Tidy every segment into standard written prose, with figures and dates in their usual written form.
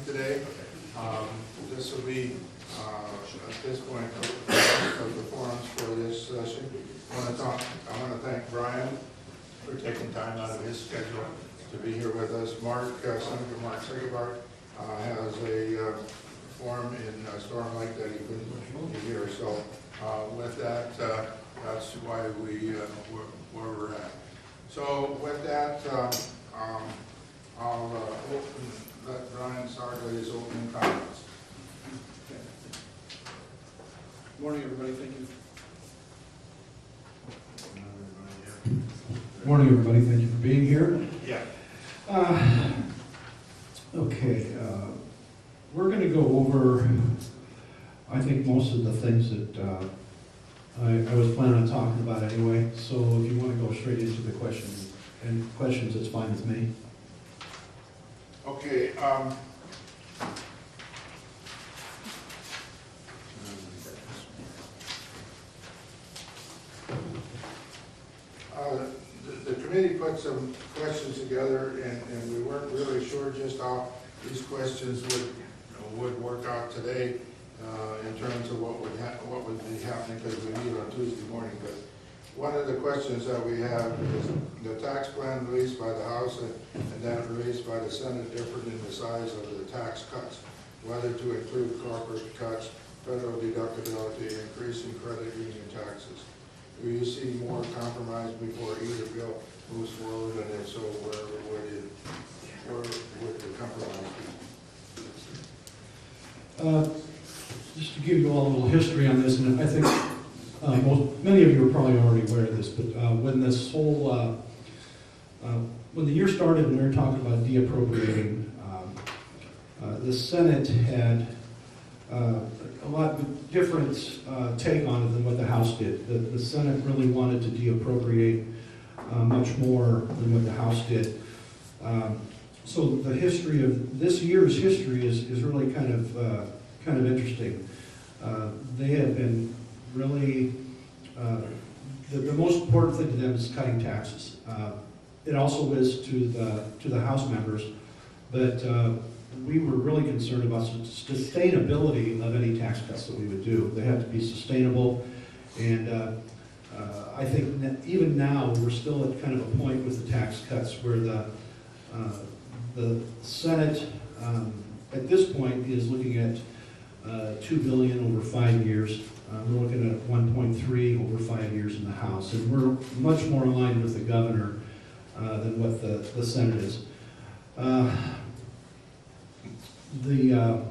today. This will be, at this point, of the forums for this session. I want to thank Brian for taking time out of his schedule to be here with us. Senator Mark Segebar has a forum in Storm Lake that he couldn't be here. So with that, that's why where we're at. So with that, I'll let Brian start with his opening comments. Good morning, everybody. Thank you. Good morning, everybody. Thank you for being here. Yeah. Okay. We're going to go over, I think, most of the things that I was planning on talking about anyway. So if you want to go straight into the questions, it's fine with me. Okay. The committee put some questions together, and we weren't really sure just how these questions would work out today in terms of what would be happening, because we meet on Tuesday morning. But one of the questions that we have is the tax plan released by the House and then released by the Senate differed in the size of the tax cuts, whether to include corporate cuts, federal deductibility, increasing credit union taxes. Do you see more compromise before either bill moves forward, and if so, where would the compromise be? Just to give you all a little history on this, and I think many of you are probably already aware of this, but when this whole, when the year started and we were talking about deappropriating, the Senate had a lot different take on it than what the House did. The Senate really wanted to deappropriate much more than what the House did. So the history of this year's history is really kind of interesting. They have been really the most important thing to them is cutting taxes. It also is to the House members, but we were really concerned about sustainability of any tax cuts that we would do. They have to be sustainable, and I think even now we're still at kind of a point with the tax cuts where the Senate at this point is looking at $2 billion over 5 years. We're looking at 1.3 over 5 years in the House, and we're much more aligned with the governor than what the Senate is. The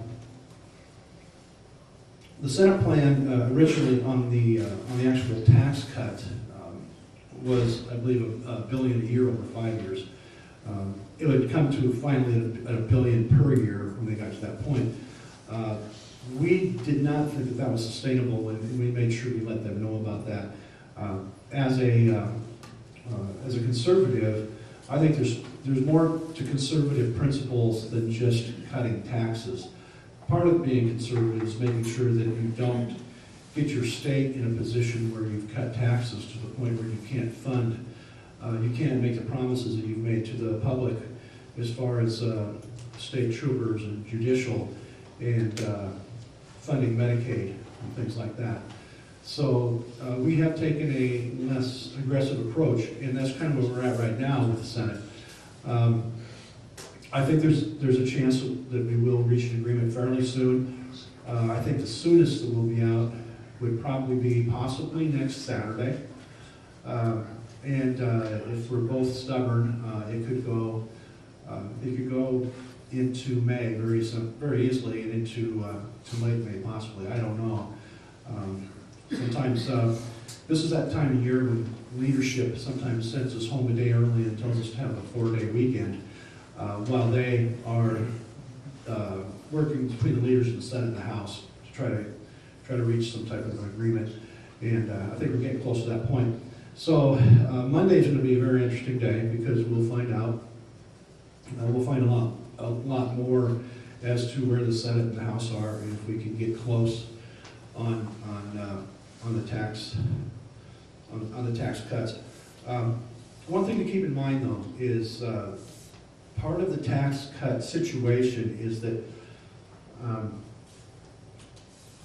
Senate plan originally on the actual tax cut was, I believe, $1 billion a year over 5 years. It would come to finally at $1 billion per year when they got to that point. We did not think that that was sustainable, and we made sure we let them know about that. As a conservative, I think there's more to conservative principles than just cutting taxes. Part of being conservative is making sure that you don't get your state in a position where you've cut taxes to the point where you can't fund, you can't make the promises that you've made to the public as far as state troopers and judicial and funding Medicaid and things like that. So we have taken a less aggressive approach, and that's kind of where we're at right now with the Senate. I think there's a chance that we will reach an agreement fairly soon. I think the soonest that we'll be out would probably be possibly next Saturday. And if we're both stubborn, it could go into May very easily, and into to late May possibly. I don't know. Sometimes this is that time of year when leadership sometimes sends us home a day early and tells us to have a 4-day weekend, while they are working between the leaders in the Senate and the House to try to reach some type of an agreement. And I think we're getting close to that point. So Monday is going to be a very interesting day, because we'll find out. We'll find a lot more as to where the Senate and the House are, and if we can get close on the tax cuts. One thing to keep in mind, though, is part of the tax cut situation is that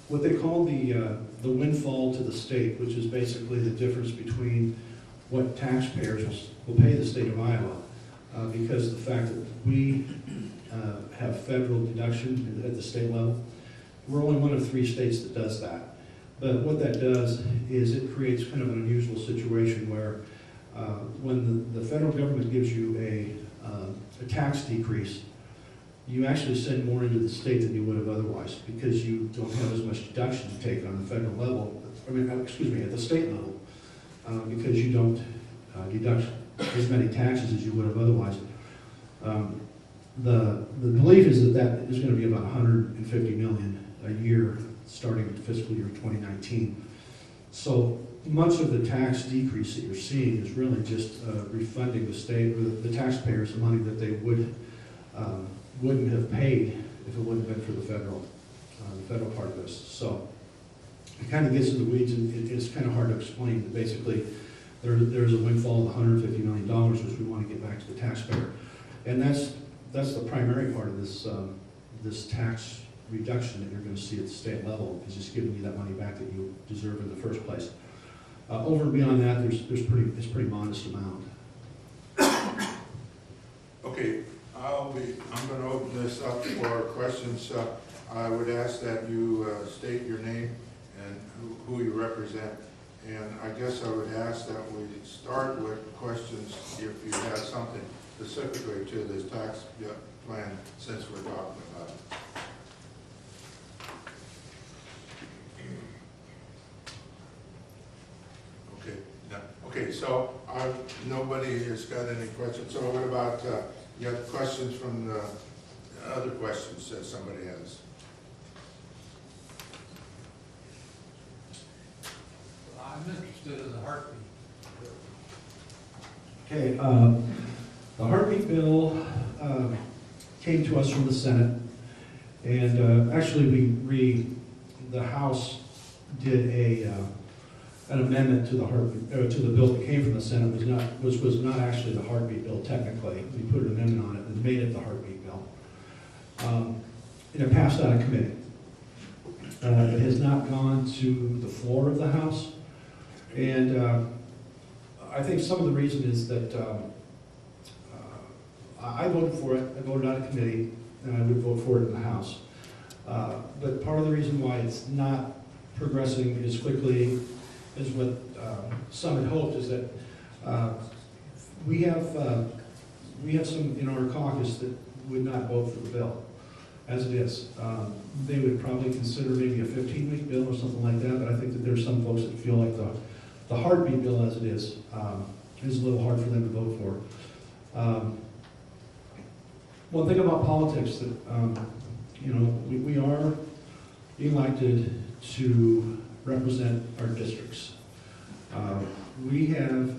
what they call the windfall to the state, which is basically the difference between what taxpayers will pay the state of Iowa, because the fact that we have federal deduction at the state level. We're only one of 3 states that does that. But what that does is it creates kind of an unusual situation where when the federal government gives you a tax decrease, you actually send more into the state than you would have otherwise, because you don't have as much deduction to take on the federal level, at the state level, because you don't deduct as many taxes as you would have otherwise. The belief is that is going to be about $150 million a year starting in fiscal year 2019. So much of the tax decrease that you're seeing is really just refunding the state or the taxpayers the money that they wouldn't have paid if it wouldn't have been for the federal part of this. So it kind of gets in the weeds, and it's kind of hard to explain. But basically, there's a windfall of $150 million, which we want to get back to the taxpayer, and that's the primary part of this this tax reduction that you're going to see at the state level, is just giving you that money back that you deserve in the first place. Over and beyond that, it's pretty modest amount. Okay, I'm going to open this up for questions. I would ask that you state your name and who you represent. And I guess I would ask that we start with questions if you have something specifically to this tax plan, since we're talking about it. Okay, so nobody has got any questions. So what about, you have questions from the other questions that somebody has? I'm interested in the heartbeat. Okay, the heartbeat bill came to us from the Senate, and actually the House did an amendment to the bill that came from the Senate, was not actually the heartbeat bill technically. We put an amendment on it and made it the heartbeat bill. And it passed out of committee. It has not gone to the floor of the House, and I think some of the reason is that I voted for it. I voted out of committee, and I would vote for it in the House. But part of the reason why it's not progressing as quickly is what some had hoped, is that we have some in our caucus that would not vote for the bill as it is. They would probably consider maybe a 15-week bill or something like that, but I think that there's some folks that feel like the heartbeat bill as it is a little hard for them to vote for. One thing about politics that we are elected to represent our districts. We have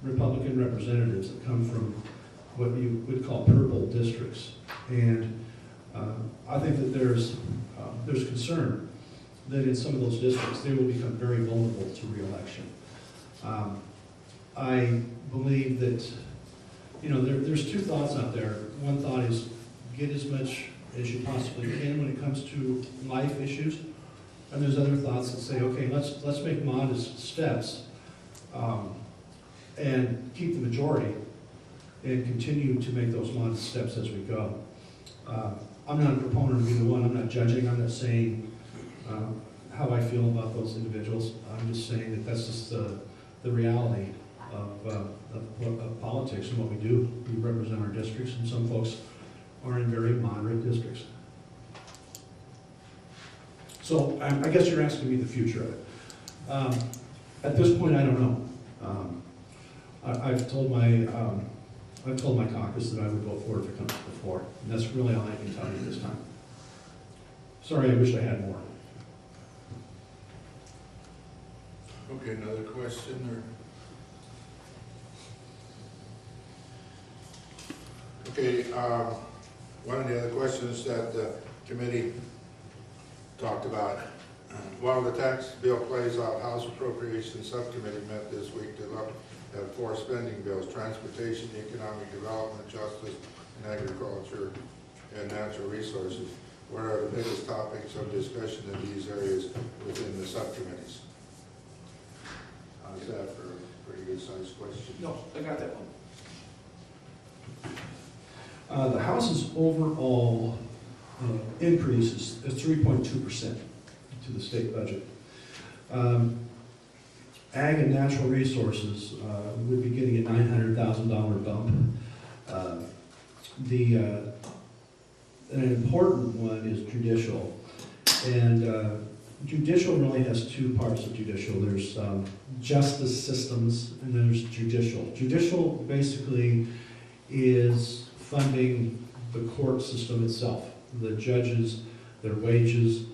Republican representatives that come from what you would call purple districts, and I think that there's concern that in some of those districts they will become very vulnerable to re-election. I believe that there's 2 thoughts out there. One thought is get as much as you possibly can when it comes to life issues. And there's other thoughts that say, okay, let's make modest steps and keep the majority and continue to make those modest steps as we go. I'm not a proponent of either one. I'm not judging. I'm not saying how I feel about those individuals. I'm just saying that that's just the reality of politics and what we do. We represent our districts, and some folks are in very moderate districts. So I guess you're asking me the future of it. At this point, I don't know. I've told my caucus that I would vote for it if it comes to the floor, and that's really all I can tell you this time. Sorry, I wish I had more. Okay, another question or? Okay, one of the other questions that the committee talked about, while the tax bill plays out, House Appropriations Subcommittee met this week to look at 4 spending bills: transportation, economic development, justice, and agriculture, and natural resources. what are the biggest topics of discussion in these areas within the subcommittees? How's that for a pretty good sized question? No, I got that one. The House's overall increase is 3.2% to the state budget. Ag and natural resources would be getting a $900,000 bump. An important one is judicial, and judicial really has two parts of judicial. There's justice systems, and then there's judicial. Judicial basically is funding the court system itself, the judges, their wages,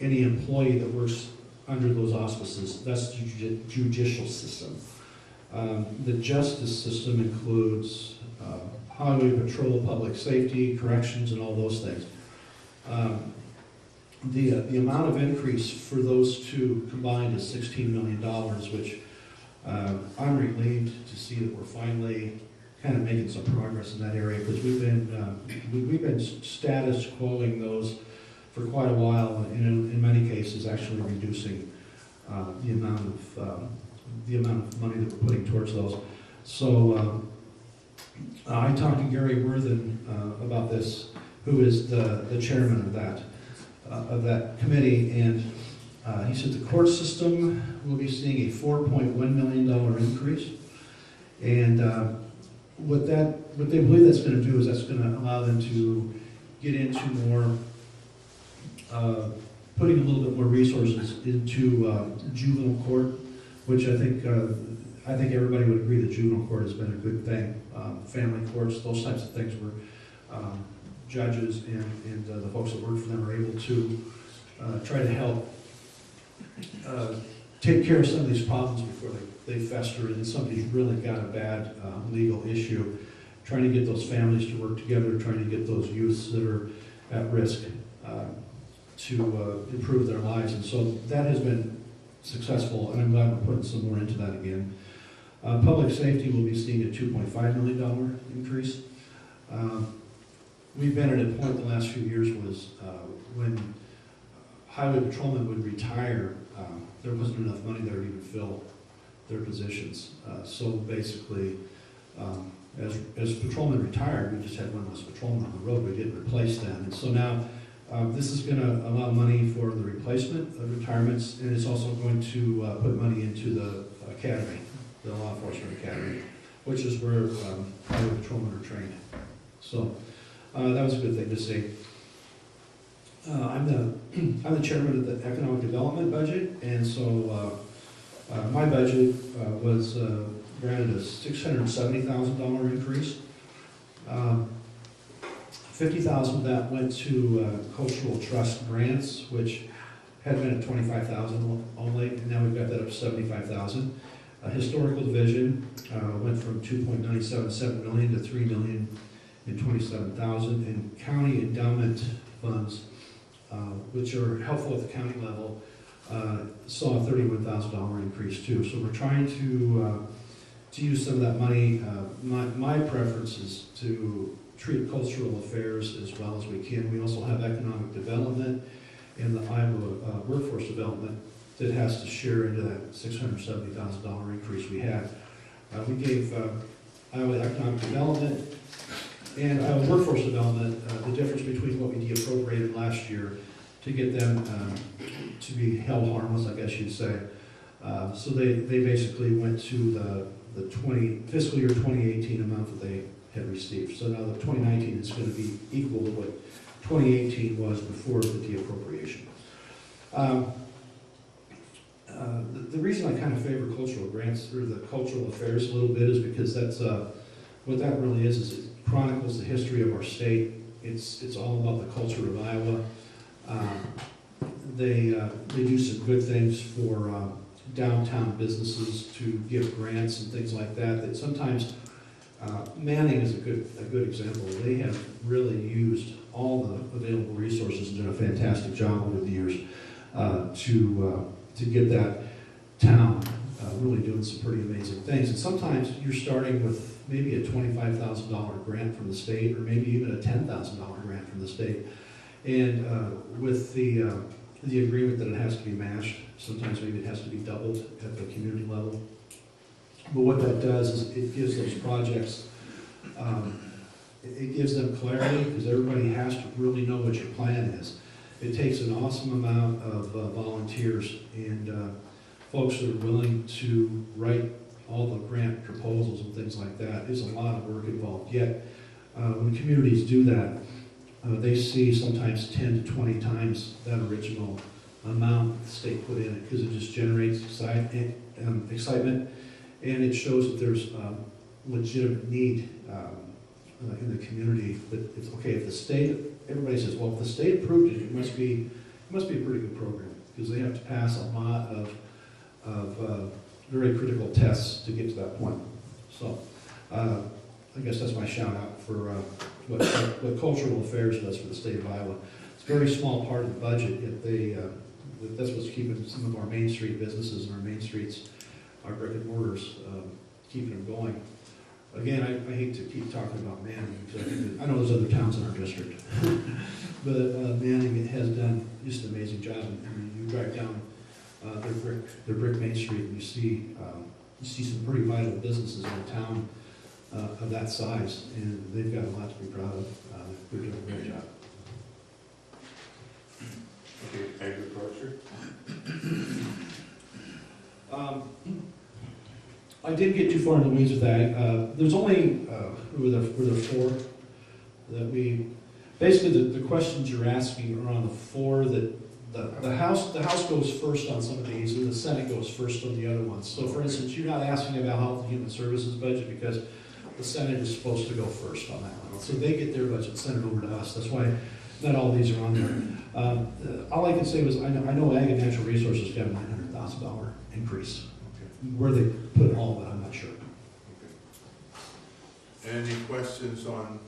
any employee that works under those auspices. That's the judicial system. The justice system includes highway patrol, public safety, corrections, and all those things. The amount of increase for those two combined is $16 million, which I'm relieved to see that we're finally kind of making some progress in that area, because we've been status quoing those for quite a while, and in many cases actually reducing the amount of money that we're putting towards those. So I talked to Gary Worthen about this, who is the chairman of that committee, and he said the court system will be seeing a $4.1 million increase, and what they believe that's going to do is that's going to allow them to get into more, putting a little bit more resources into juvenile court, which I think everybody would agree that juvenile court has been a good thing. Family courts, those types of things where judges and the folks that work for them are able to try to help take care of some of these problems before they fester, and somebody's really got a bad legal issue, trying to get those families to work together, trying to get those youths that are at risk to improve their lives. And so that has been successful, and I'm glad we're putting some more into that again. Public safety will be seeing a $2.5 million increase. We've been at a point the last few years was when highway patrolmen would retire, there wasn't enough money there to even fill their positions. So basically, as patrolmen retired, we just had one less patrolman on the road. We didn't replace them. And so now this is going to allow money for the replacement of retirements, and it's also going to put money into the academy, the law enforcement academy, which is where highway patrolmen are trained. So that was a good thing to see. I'm the chairman of the economic development budget, and so my budget was granted a $670,000 increase. $50,000 of that went to cultural trust grants, which had been at $25,000 only, and now we've got that up to $75,000. Historical division went from $2.977 million to $3,027,000, and county endowment funds, which are helpful at the county level, saw a $31,000 increase too. So we're trying to use some of that money. My preference is to treat cultural affairs as well as we can. We also have economic development and the Iowa workforce development that has to share into that $670,000 increase we had. We gave Iowa economic development and Iowa workforce development the difference between what we de-appropriated last year to get them to be held harmless, I guess you'd say. So they basically went to the fiscal year 2018 amount that they had received. So now the 2019 is going to be equal to what 2018 was before the de-appropriation. The reason I kind of favor cultural grants or the cultural affairs a little bit is because that's what that really is it chronicles the history of our state. It's all about the culture of Iowa. They do some good things for downtown businesses to give grants and things like that. That sometimes Manning is a good example. They have really used all the available resources and done a fantastic job over the years to get that town really doing some pretty amazing things. And sometimes you're starting with maybe a $25,000 grant from the state, or maybe even a $10,000 grant from the state. And with the agreement that it has to be matched, sometimes maybe it has to be doubled at the community level. But what that does is it gives those projects, it gives them clarity, because everybody has to really know what your plan is. It takes an awesome amount of volunteers and folks that are willing to write all the grant proposals and things like that. There's a lot of work involved. Yet, when communities do that, they see sometimes 10 to 20 times that original amount the state put in it, because it just generates excitement, and it shows that there's legitimate need in the community. That it's okay if the state, everybody says, well, if the state approved it, it must be a pretty good program, because they have to pass a lot of very critical tests to get to that point. So I guess that's my shout out for what Cultural Affairs does for the state of Iowa. It's a very small part of the budget, yet that's what's keeping some of our Main Street businesses and our main streets, our brick and mortars, keeping them going. Again, I hate to keep talking about Manning, because I know there's other towns in our district, but Manning has done just an amazing job. And you drive down their brick Main Street, and you see some pretty vital businesses in a town of that size, and they've got a lot to be proud of. They're doing a great job. Okay, agriculture? I didn't get too far in the weeds with that. There's only, were there four that we, basically the questions you're asking are on the four that the House goes first on some of these, and the Senate goes first on the other ones. So for instance, you're not asking about Health and Human Services budget because the Senate is supposed to go first on that one. So they get their budget sent over to us. That's why not all these are on there. All I can say was I know Ag and Natural Resources got a $900,000 increase. Okay. Where they put all of it, I'm not sure. Okay. Any questions on,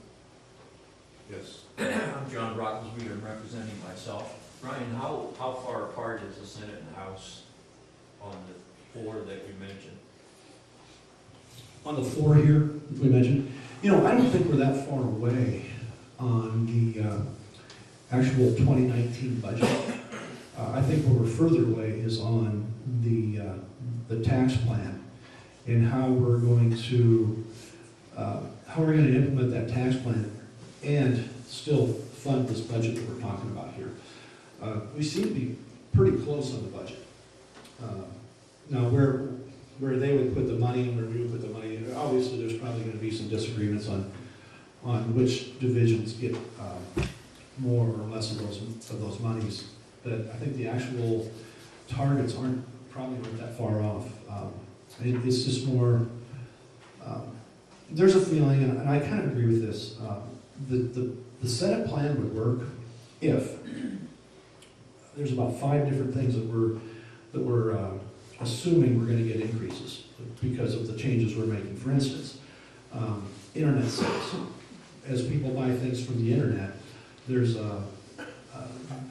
yes? I'm John Rockelsweet, I'm representing myself. Brian, how far apart is the Senate and the House on the four that you mentioned? On the four here, that we mentioned, I don't think we're that far away on the actual 2019 budget. I think where we're further away is on the tax plan and how we're going to implement that tax plan and still fund this budget that we're talking about here. We seem to be pretty close on the budget. Now, where they would put the money and where we would put the money, obviously there's probably going to be some disagreements on which divisions get more or less of those monies. But I think the actual targets aren't that far off. It's just more, there's a feeling, and I kind of agree with this, the Senate plan would work if there's about 5 different things that we're assuming we're going to get increases because of the changes we're making. For instance, internet sales. As people buy things from the internet, there's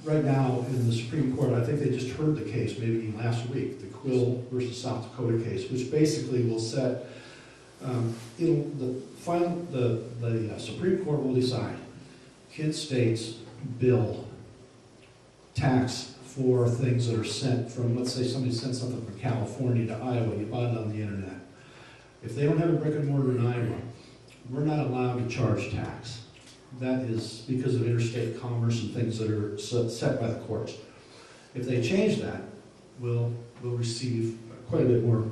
right now in the Supreme Court, I think they just heard the case maybe last week, the Quill versus South Dakota case, which basically will set, the Supreme Court will decide, can states bill tax for things that are sent from, let's say somebody sent something from California to Iowa, you bought it on the internet. If they don't have a brick and mortar in Iowa, we're not allowed to charge tax. That is because of interstate commerce and things that are set by the courts. If they change that, we'll receive quite a bit more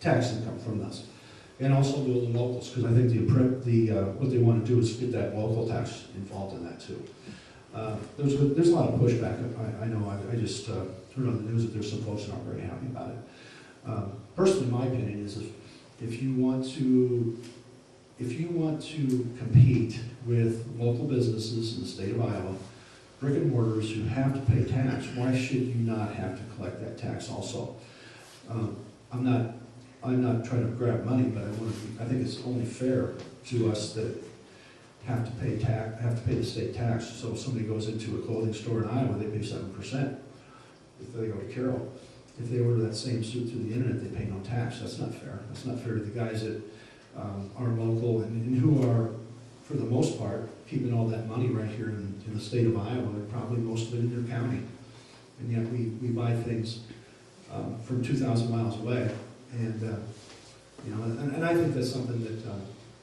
tax income from this. And also the locals, because I think what they want to do is get that local tax involved in that too. There's a lot of pushback. I know. I just heard on the news that there's some folks that aren't very happy about it. Personally, my opinion is if you want to compete with local businesses in the state of Iowa, brick and mortars who have to pay tax, why should you not have to collect that tax also? I'm not trying to grab money, but I think it's only fair to us that have to pay the state tax. So if somebody goes into a clothing store in Iowa, they pay 7%. If they go to Carroll, if they order that same suit through the internet, they pay no tax. That's not fair. That's not fair to the guys that are local and who are, for the most part, keeping all that money right here in the state of Iowa, and probably most of it in their county. And yet we buy things from 2,000 miles away. And, you know, and I think that's something that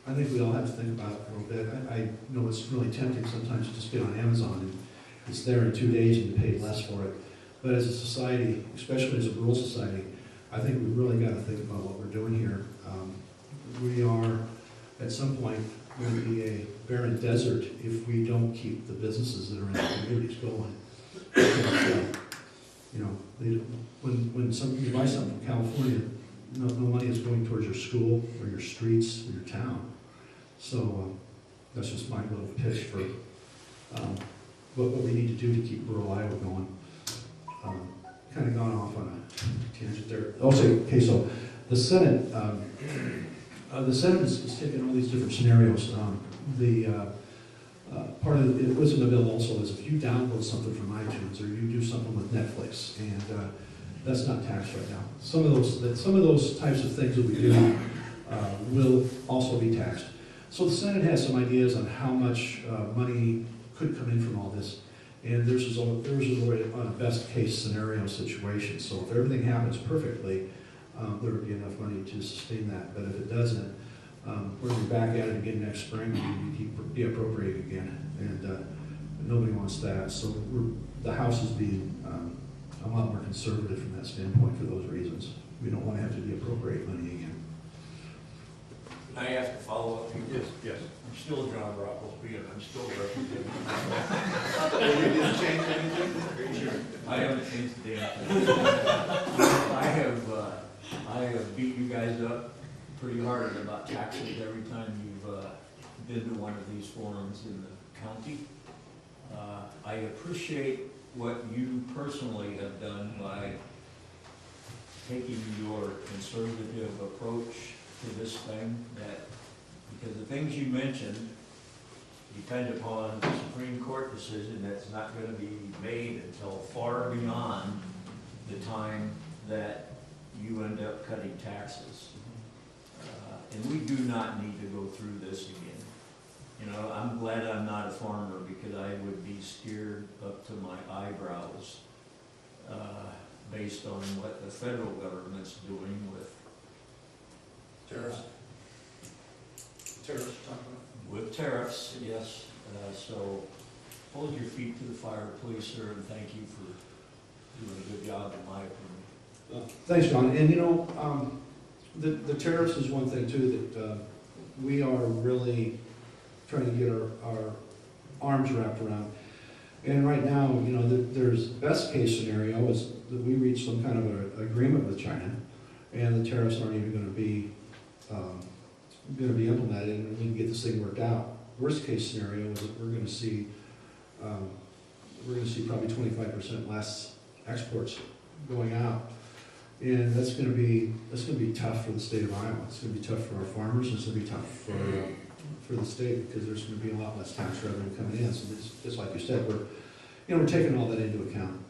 I think we all have to think about a little bit. I know it's really tempting sometimes to just get on Amazon and it's there in 2 days and you pay less for it. But as a society, especially as a rural society, I think we've really got to think about what we're doing here. We are, at some point, going to be a barren desert if we don't keep the businesses that are in the communities going. And, you know, when you buy something from California, no money is going towards your school or your streets or your town. So that's just my little pitch for what we need to do to keep rural Iowa going. Kind of gone off on a tangent there. Okay, so the Senate is taking all these different scenarios. Part of it was in the bill also is if you download something from iTunes or you do something with Netflix, and that's not taxed right now. Some of those types of things that we do will also be taxed. So the Senate has some ideas on how much money could come in from all this. And theirs is already on a best case scenario situation. So if everything happens perfectly, there would be enough money to sustain that. But if it doesn't, we're going to be back at it again next spring and keep de-appropriating again. And nobody wants that. So the House is being a lot more conservative from that standpoint for those reasons. We don't want to have to de-appropriate money again. I have to follow up. Yes. I'm still John Rocklesby, and I'm still representing. You didn't change anything? Are you sure? I haven't changed the damn thing. I have beat you guys up pretty hard about taxes every time you've been to one of these forums in the county. I appreciate what you personally have done by taking your conservative approach to this thing, because the things you mentioned depend upon the Supreme Court decision that's not going to be made until far beyond the time that you end up cutting taxes. And we do not need to go through this again. You know, I'm glad I'm not a farmer because I would be scared up to my eyebrows based on what the federal government's doing with Tariffs. With tariffs, yes. So hold your feet to the fire, please, sir, and thank you for doing a good job, in my opinion. Thanks, John. And you know, the tariffs is one thing too that we are really trying to get our arms wrapped around. And right now, you know, there's best case scenario is that we reach some kind of an agreement with China, and the tariffs aren't even going to be implemented, and we can get this thing worked out. Worst case scenario is that we're going to see probably 25% less exports going out, and that's going to be tough for the state of Iowa. It's going to be tough for our farmers. It's going to be tough for the state because there's going to be a lot less tax revenue coming in. So just like you said, we're taking all that into account.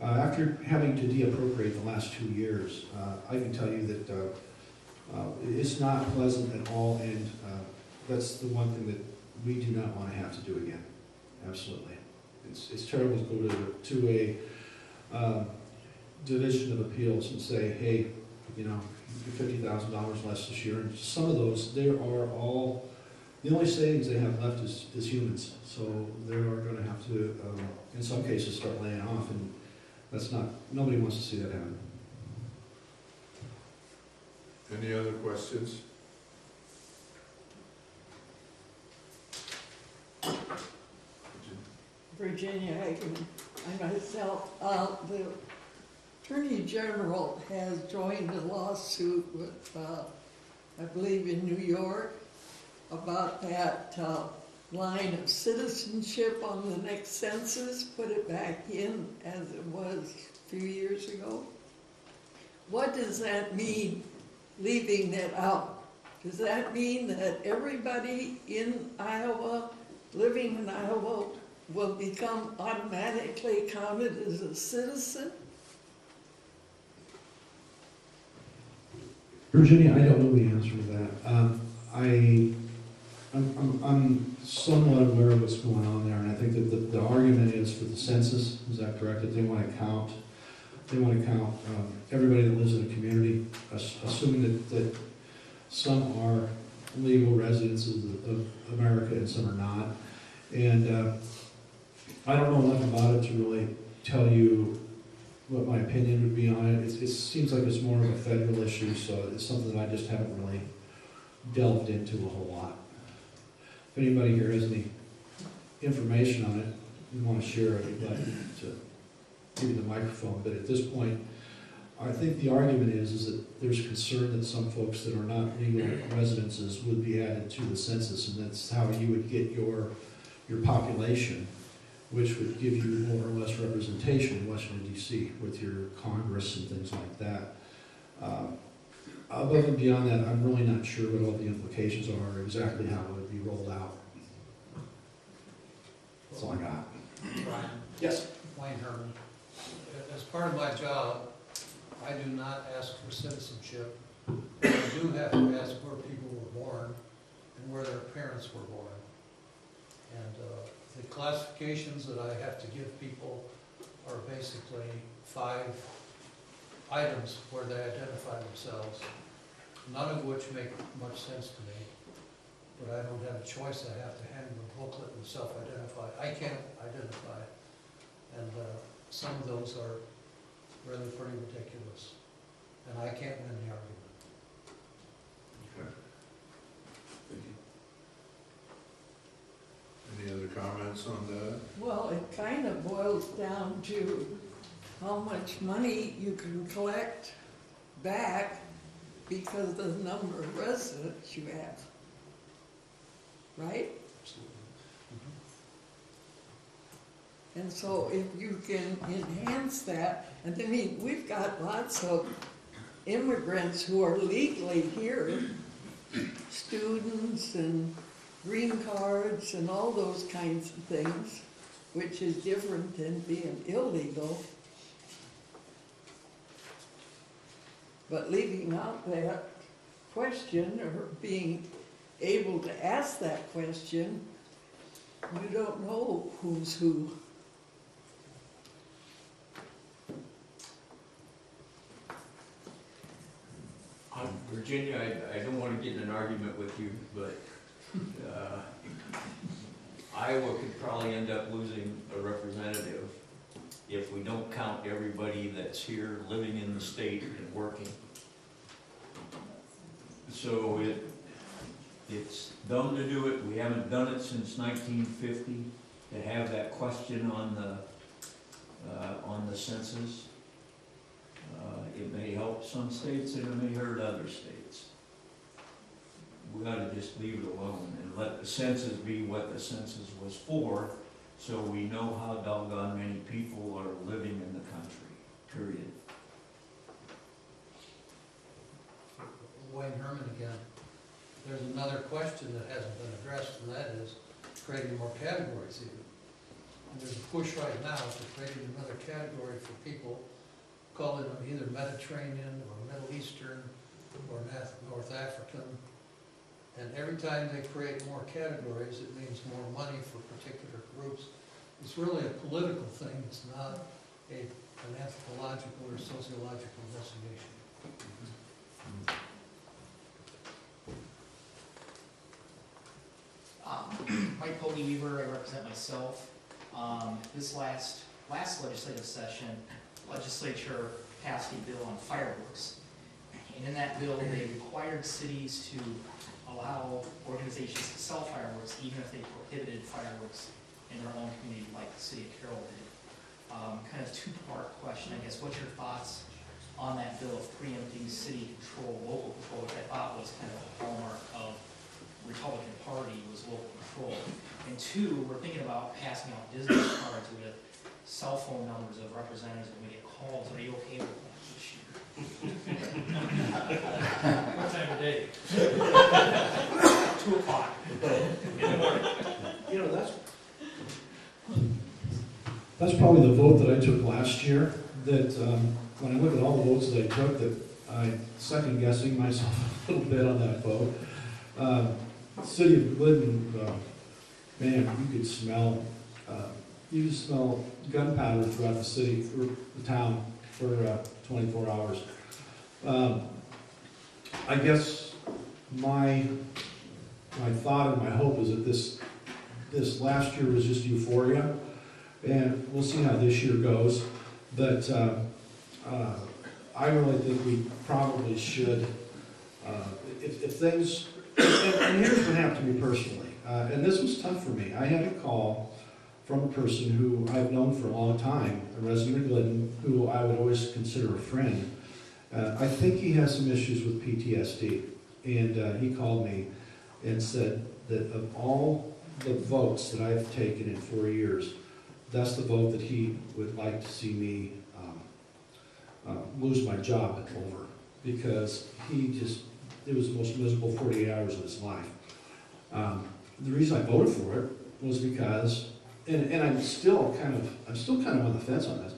After having to de-appropriate the last 2 years, I can tell you that it's not pleasant at all, and that's the one thing that we do not want to have to do again. Absolutely. It's terrible to go to a division of appeals and say, hey, you know, $50,000 less this year. And some of those, the only savings they have left is humans. So they are going to have to, in some cases, start laying off, and nobody wants to see that happen. Any other questions? Virginia Hageman. I myself, the Attorney General has joined a lawsuit with, I believe in New York, about that line of citizenship on the next census, put it back in as it was a few years ago. What does that mean, leaving that out? Does that mean that everybody in Iowa, living in Iowa, will become automatically counted as a citizen? Virginia, I don't know the answer to that. I'm somewhat aware of what's going on there, and I think that the argument is for the census, is that correct? That they want to count everybody that lives in the community, assuming that some are legal residents of America and some are not. And I don't know enough about it to really tell you what my opinion would be on it. It seems like it's more of a federal issue, so it's something that I just haven't really delved into a whole lot. If anybody here has any information on it, you want to share it, I'd like to give you the microphone. But at this point, I think the argument is that there's concern that some folks that are not legal residences would be added to the census, and that's how you would get your population, which would give you more or less representation in Washington, D.C. with your Congress and things like that. Above and beyond that, I'm really not sure what all the implications are or exactly how it would be rolled out. That's all I got. Brian, Yes. Wayne Herman. As part of my job, I do not ask for citizenship. I do have to ask where people were born and where their parents were born. And the classifications that I have to give people are basically 5 items where they identify themselves, none of which make much sense to me. But I don't have a choice. I have to hand them a booklet and self-identify. I can't identify. And some of those are really pretty ridiculous. And I can't win the argument. Okay. Thank you. Any other comments on that? Well, it kind of boils down to how much money you can collect back because of the number of residents you have. Right? And so if you can enhance that, and I mean, we've got lots of immigrants who are legally here, students and green cards and all those kinds of things, which is different than being illegal. But leaving out that question or being able to ask that question, you don't know who's who. Virginia, I don't want to get in an argument with you, but Iowa could probably end up losing a representative if we don't count everybody that's here living in the state and working. So it's dumb to do it. We haven't done it since 1950 to have that question on the census. It may help some states and it may hurt other states. We ought to just leave it alone and let the census be what the census was for, so we know how doggone many people are living in the country, period. Wayne Herman again. There's another question that hasn't been addressed, and that is creating more categories even. And there's a push right now to creating another category for people, call them either Mediterranean or Middle Eastern or North African. And every time they create more categories, it means more money for particular groups. It's really a political thing. It's not an anthropological or sociological investigation. Mike Colby Weaver, I represent myself. This last legislative session, legislature passed a bill on fireworks. And in that bill, they required cities to allow organizations to sell fireworks even if they prohibited fireworks in their own community, like the city of Carroll did. Kind of two-part question, I guess. What's your thoughts on that bill of preempting city control, local control, which I thought was kind of a hallmark of the Republican Party, was local control? And two, we're thinking about passing out business cards with cell phone numbers of representatives when we get calls. Are you okay with that this year? What time of day? 2 o'clock in the morning. You know, that's probably the vote that I took last year, that when I look at all the votes that I took, that I second guessing myself a little bit on that vote. city of Glidden, man, you could smell gunpowder throughout the city, or the town, for 24 hours. I guess my thought and my hope is that this last year was just euphoria, and we'll see how this year goes. But I really think we probably should, if things, and here's what happened to me personally, and this was tough for me. I had a call from a person who I've known for a long time, a resident of Glidden, who I would always consider a friend. I think he has some issues with PTSD, and he called me and said that of all the votes that I've taken in 4 years, that's the vote that he would like to see me lose my job over, because it was the most miserable 48 hours of his life. The reason I voted for it was because, and I'm still kind of on the fence on this.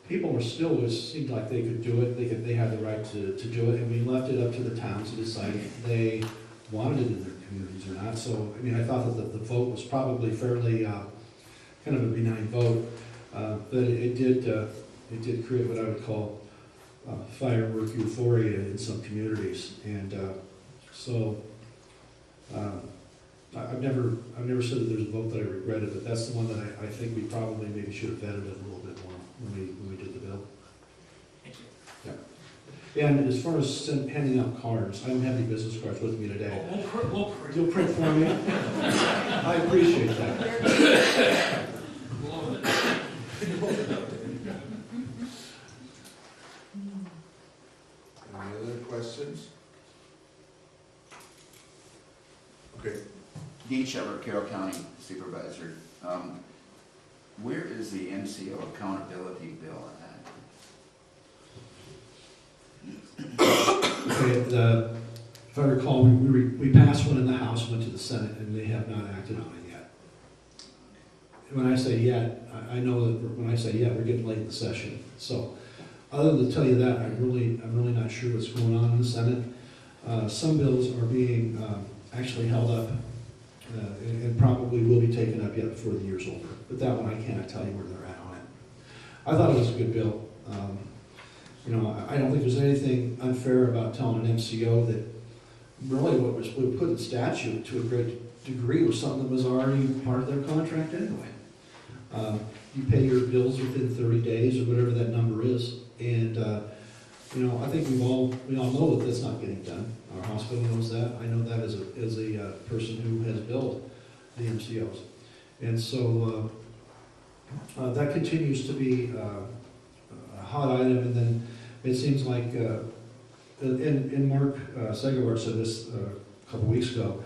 People seemed like they could do it, they had the right to do it, and we left it up to the towns to decide if they wanted it in their communities or not. So, I mean, I thought that the vote was probably fairly kind of a benign vote, but it did create what I would call firework euphoria in some communities, and so I've never said that there's a vote that I regretted, but that's the one that I think we probably maybe should have vetted it a little bit more when we did the bill. Thank you. Yeah. And as far as handing out cards, I don't have any business cards with me today. We'll print. You'll print for me? I appreciate that. Any other questions? Okay, Dean Shepherd, Carroll County Supervisor. Where is the MCO accountability bill at? Okay, if I recall, we passed one in the House, went to the Senate, and they have not acted on it yet. When I say yet, I know that when I say yet, we're getting late in the session. So, other than to tell you that, I'm really not sure what's going on in the Senate. Some bills are being actually held up, and probably will be taken up yet before the year's over. But that one, I cannot tell you where they're at on it. I thought it was a good bill. I don't think there's anything unfair about telling an MCO that really what was put in statute to a great degree was something that was already part of their contract anyway. You pay your bills within 30 days or whatever that number is, and I think we all know that that's not getting done. Our hospital knows that. I know that as a person who has billed the MCOs, and so that continues to be a hot item. And then it seems like, and Mark Segerwart said this a couple weeks ago,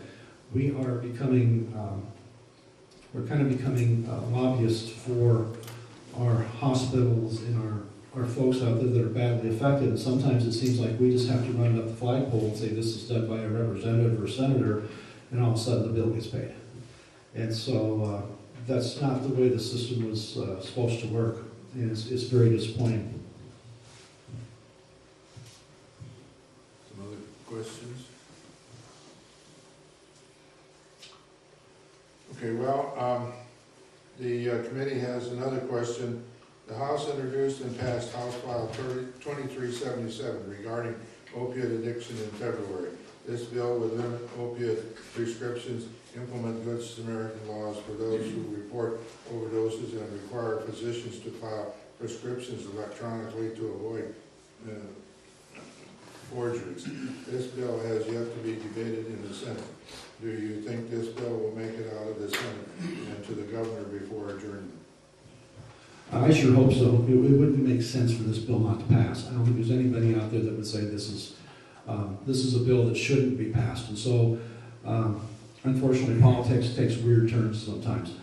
we are becoming, we're kind of becoming lobbyists for our hospitals and our folks out there that are badly affected. And sometimes it seems like we just have to run up the flagpole and say this is done by a representative or a senator, and all of a sudden the bill gets paid. And so that's not the way the system was supposed to work, and it's very disappointing. some other questions? Okay, well, the committee has another question. The House introduced and passed House File 2377 regarding opiate addiction in February. This bill would limit opiate prescriptions, implement Good Samaritan laws for those who report overdoses, and require physicians to file prescriptions electronically to avoid forgeries. This bill has yet to be debated in the Senate. Do you think this bill will make it out of the Senate and to the governor before adjournment? I sure hope so. It wouldn't make sense for this bill not to pass. I don't think there's anybody out there that would say this is a bill that shouldn't be passed. And so, unfortunately, politics takes weird turns sometimes.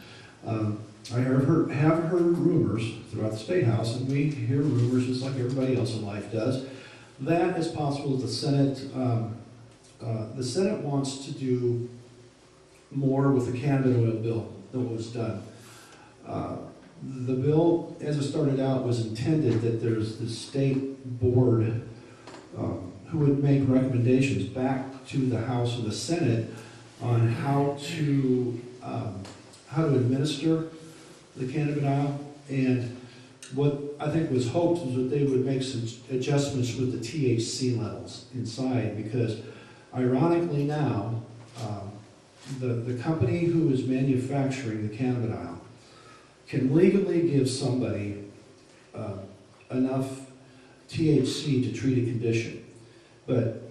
I have heard rumors throughout the State House, and we hear rumors just like everybody else in life does, that it's possible that the Senate wants to do more with the cannabis oil bill than what was done. The bill, as it started out, was intended that there's the state board who would make recommendations back to the House and the Senate on how to administer the cannabidiol. And what I think was hoped is that they would make some adjustments with the THC levels inside, because ironically now, the company who is manufacturing the cannabidiol can legally give somebody enough THC to treat a condition, but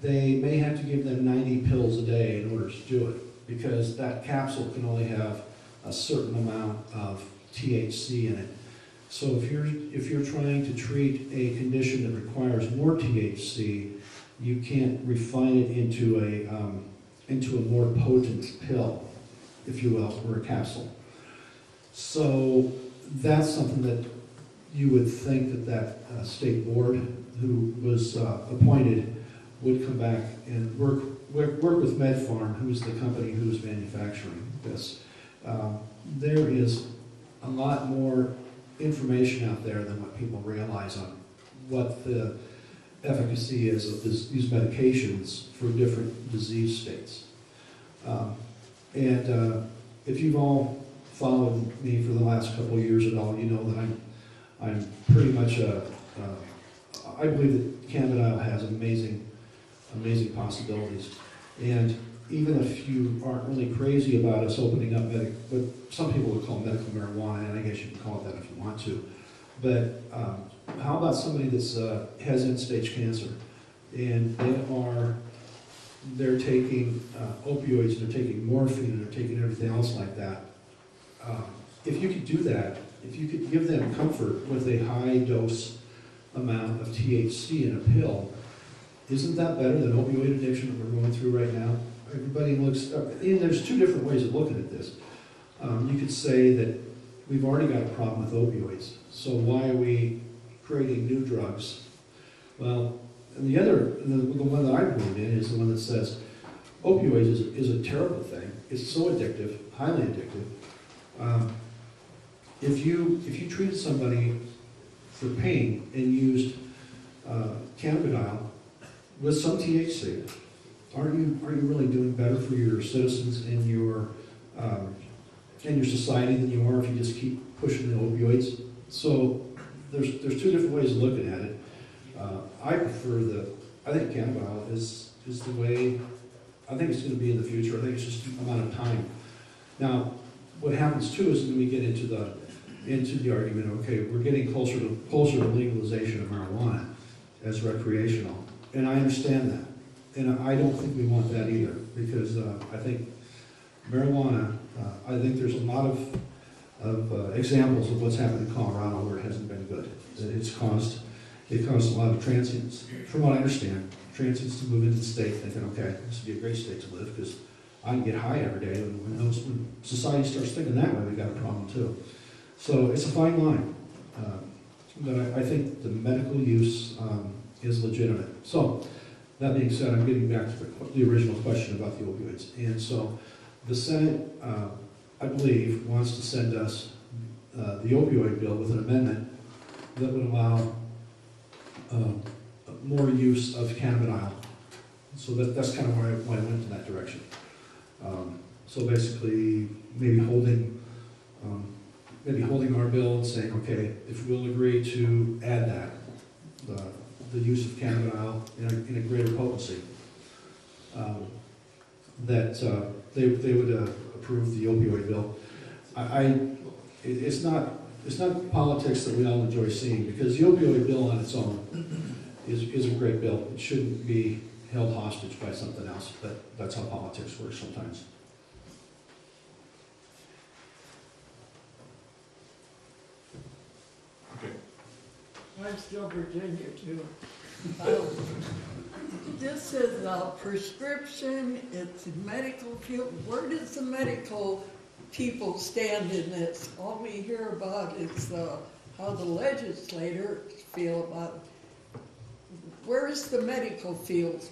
they may have to give them 90 pills a day in order to do it, because that capsule can only have a certain amount of THC in it. So if you're trying to treat a condition that requires more THC, you can't refine it into a more potent pill, if you will, or a capsule. So that's something that you would think that state board who was appointed would come back and work with MedFarm, who's the company who's manufacturing this. There is a lot more information out there than what people realize on what the efficacy is of these medications for different disease states. If you've all followed me for the last couple of years at all, you know that I'm pretty much I believe that cannabidiol has amazing possibilities. And even if you aren't really crazy about us opening up what some people would call medical marijuana, and I guess you can call it that if you want to, but how about somebody that's has end-stage cancer, and they're taking opioids, and they're taking morphine, and they're taking everything else like that. If you could do that, if you could give them comfort with a high dose amount of THC in a pill, isn't that better than opioid addiction that we're going through right now? Everybody looks, and there's two different ways of looking at this. You could say that we've already got a problem with opioids, so why are we creating new drugs? Well, and the one that I believe in is the one that says opioids is a terrible thing. It's so addictive, highly addictive. If you treated somebody for pain and used cannabidiol with some THC, aren't you really doing better for your citizens and your society than you are if you just keep pushing the opioids? So there's two different ways of looking at it. I think cannabidiol is the way. I think it's going to be in the future. I think it's just a matter of time. Now, what happens too is when we get into the argument, okay, we're getting closer to legalization of marijuana as recreational, and I understand that, and I don't think we want that either, because I think marijuana. I think there's a lot of examples of what's happened in Colorado where it hasn't been good. It caused a lot of transients, from what I understand, transients to move into the state thinking, okay, this would be a great state to live because I can get high every day. And when society starts thinking that way, we've got a problem too. So it's a fine line. But I think the medical use is legitimate. So that being said, I'm getting back to the original question about the opioids. And so the Senate, I believe, wants to send us the opioid bill with an amendment that would allow more use of cannabidiol. So that's kind of why I went in that direction. So basically, maybe holding our bill and saying, okay, if we'll agree to add that, the use of cannabidiol in a greater potency, that they would approve the opioid bill. It's not politics that we all enjoy seeing, because the opioid bill on its own is a great bill. It shouldn't be held hostage by something else, but that's how politics works sometimes. I'm still Virginia too. This is a prescription, it's a medical field. Where does the medical people stand in this? All we hear about is how the legislators feel about it. Where is the medical field?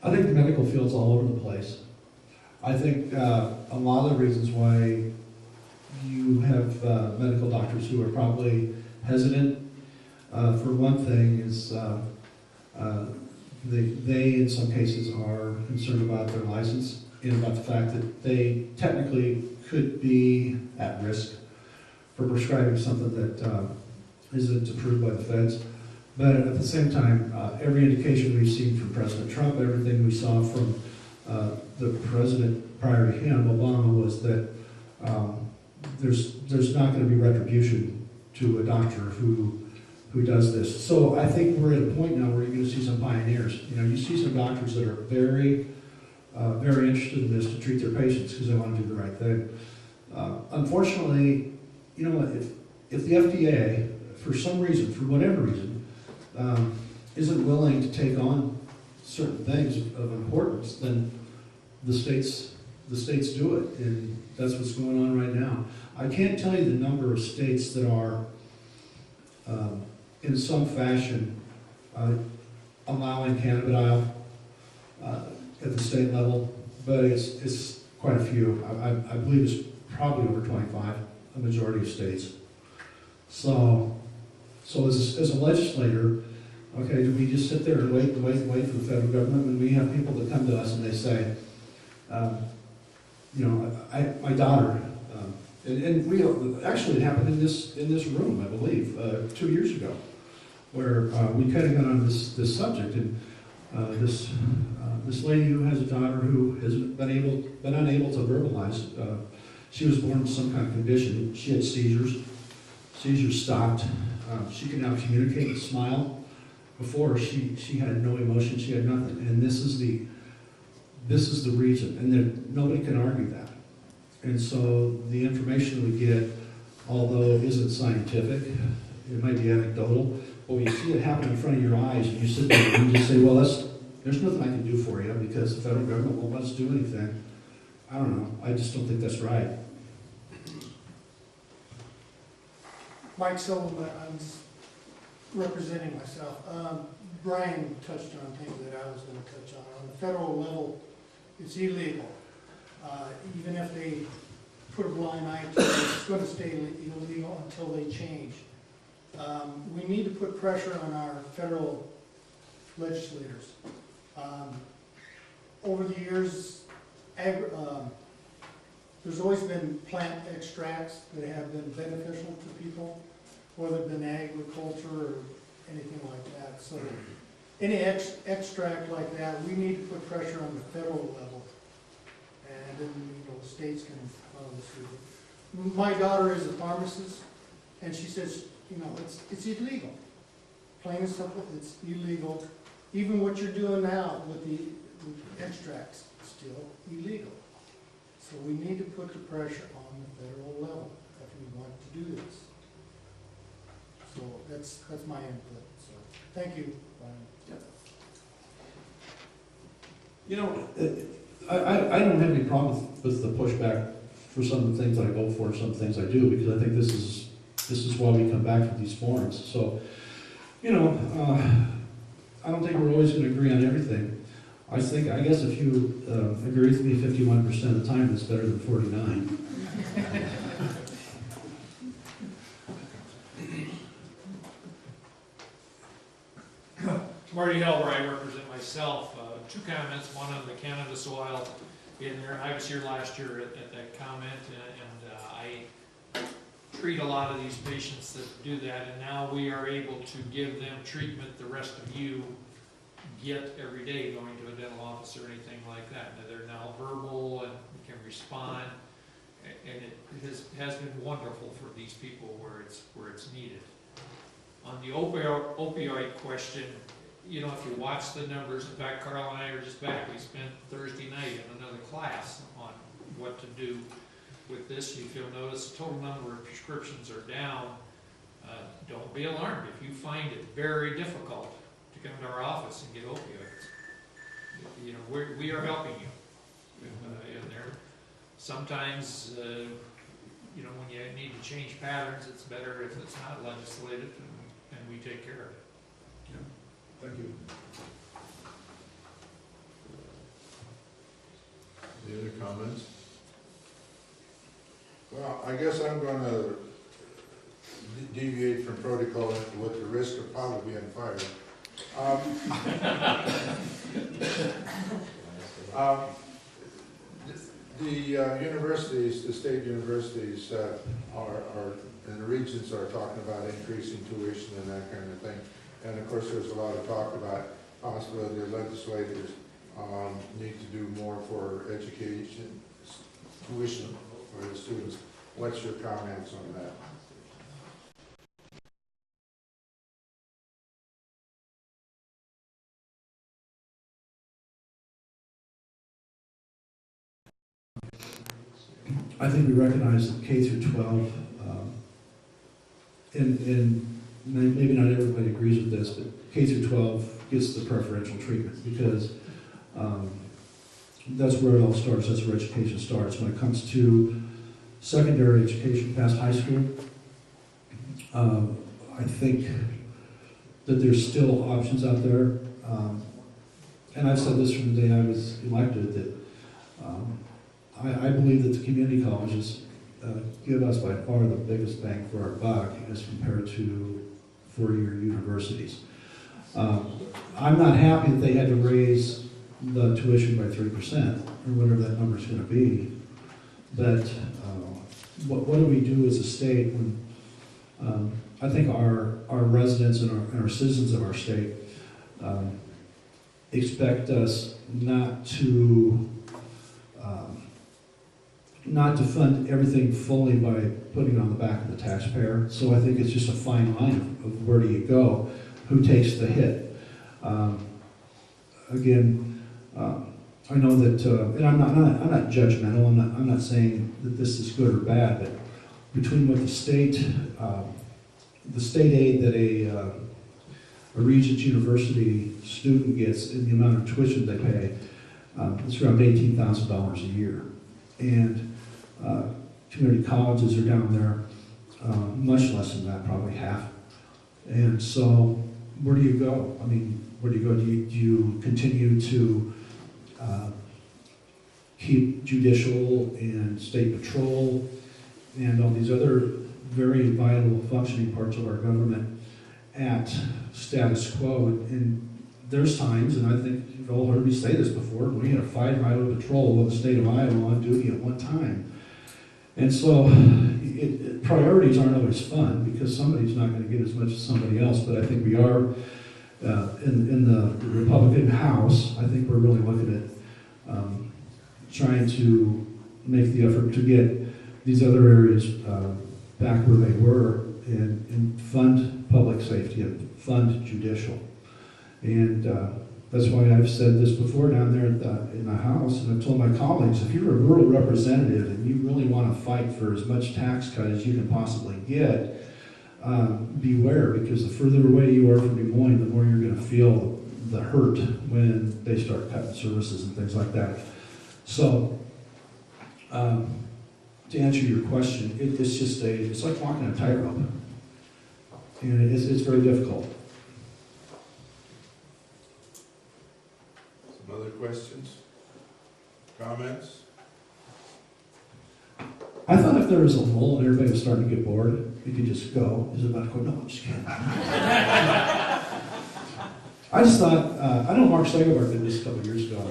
I think the medical field's all over the place. I think a lot of the reasons why you have medical doctors who are probably hesitant, for one thing, is They, in some cases, are concerned about their license and about the fact that they technically could be at risk for prescribing something that isn't approved by the feds. But at the same time, every indication we've seen from President Trump, everything we saw from the president prior to him, Obama, was that there's not going to be retribution to a doctor who does this. So I think we're at a point now where you're going to see some pioneers. You know, you see some doctors that are very, very interested in this to treat their patients because they want to do the right thing. Unfortunately, you know, if the FDA, for some reason, for whatever reason, isn't willing to take on certain things of importance, then the states do it, and that's what's going on right now. I can't tell you the number of states that are, in some fashion, allowing cannabidiol at the state level, but it's quite a few. I believe it's probably over 25, a majority of states. So as a legislator, okay, do we just sit there and wait for the federal government when we have people that come to us and they say, you know, my daughter, and we actually it happened in this room, I believe, 2 years ago, where we kind of got on this subject, and this lady who has a daughter who has been unable to verbalize. She was born with some kind of condition. She had seizures. Seizures stopped. She can now communicate and smile. Before she had no emotion. She had nothing. And this is the reason. And then nobody can argue that. And so the information we get, although it isn't scientific, it might be anecdotal, but when you see it happen in front of your eyes, and you sit there and you just say, well, there's nothing I can do for you because the federal government won't let us do anything. I don't know. I just don't think that's right. Mike Sullivan, I'm representing myself. Brian touched on things that I was going to touch on. On the federal level, it's illegal. Even if they put a blind eye to it, it's going to stay illegal until they change. We need to put pressure on our federal legislators. Over the years, there's always been plant extracts that have been beneficial to people, whether it been agriculture or anything like that. So any extract like that, we need to put pressure on the federal level. And then, you know, the states can follow suit. My daughter is a pharmacist, and she says, you know, it's illegal. Plain and simple, it's illegal. Even what you're doing now with the extracts, it's still illegal. So we need to put the pressure on the federal level if we want to do this. So that's my input. So thank you, Brian. You know, I don't have any problem with the pushback for some of the things that I vote for, some things I do, because I think this is why we come back to these forums. So, you know, I don't think we're always going to agree on everything. I guess if you agree with me 51% of the time, that's better than 49. Marty Hill, where I represent myself. Two comments, one on the Canada soil in there. I was here last year at that comment, and I treat a lot of these patients that do that, and now we are able to give them treatment the rest of you get every day going to a dental office or anything like that. Now, they're now verbal and can respond, and it has been wonderful for these people where it's needed. On the opioid question, you know, if you watch the numbers, in fact, Carl and I are just back. We spent Thursday night in another class on what to do with this. If you'll notice, the total number of prescriptions are down. Don't be alarmed if you find it very difficult to come to our office and get opioids. You know, we are helping you in there. Sometimes, you know, when you need to change patterns, it's better if it's not legislated, and we take care of it. Thank you. Any other comments? Well, I guess I'm going to deviate from protocol with the risk of probably being fired. Um, um, The universities, the state universities and the regions are talking about increasing tuition and that kind of thing. And of course, there's a lot of talk about possibility of legislators need to do more for education, tuition for the students. What's your comments on that? I think we recognize that K through 12, and maybe not everybody agrees with this, but K through 12 gets the preferential treatment because that's where it all starts, that's where education starts. When it comes to secondary education past high school, I think that there's still options out there. And I've said this from the day I was elected, that I believe that the community colleges give us by far the biggest bang for our buck as compared to four-year universities. I'm not happy that they had to raise the tuition by 3%, or whatever that number is going to be. But what do we do as a state when I think our residents and our citizens of our state expect us not to fund everything fully by putting it on the back of the taxpayer. So I think it's just a fine line of where do you go, who takes the hit. I know that, and I'm not judgmental. I'm not saying that this is good or bad, but between what the state aid that a Regents University student gets and the amount of tuition they pay, it's around $18,000 a year. And community colleges are down there much less than that, probably half. And so where do you go? I mean, where do you go? Do you continue to keep judicial and state patrol and all these other very vital functioning parts of our government at status quo? And there's times, and I think you've all heard me say this before, we had a fighter highway patrol of the state of Iowa on duty at one time. And so priorities aren't always fun because somebody's not going to get as much as somebody else, but I think we are, in the Republican House, I think we're really looking at trying to make the effort to get these other areas back where they were and fund public safety and fund judicial. And that's why I've said this before down there in the House, and I've told my colleagues, if you're a rural representative and you really want to fight for as much tax cut as you can possibly get, beware, because the further away you are from Des Moines, the more you're going to feel the hurt when they start cutting services and things like that. So, to answer your question, it's like walking a tightrope, and it's very difficult. Some other questions? Comments? I thought if there was a lull and everybody was starting to get bored, you could just go. Is it about to go? No, I'm just kidding. I just thought, I know Mark Sagerberg did this a couple of years ago.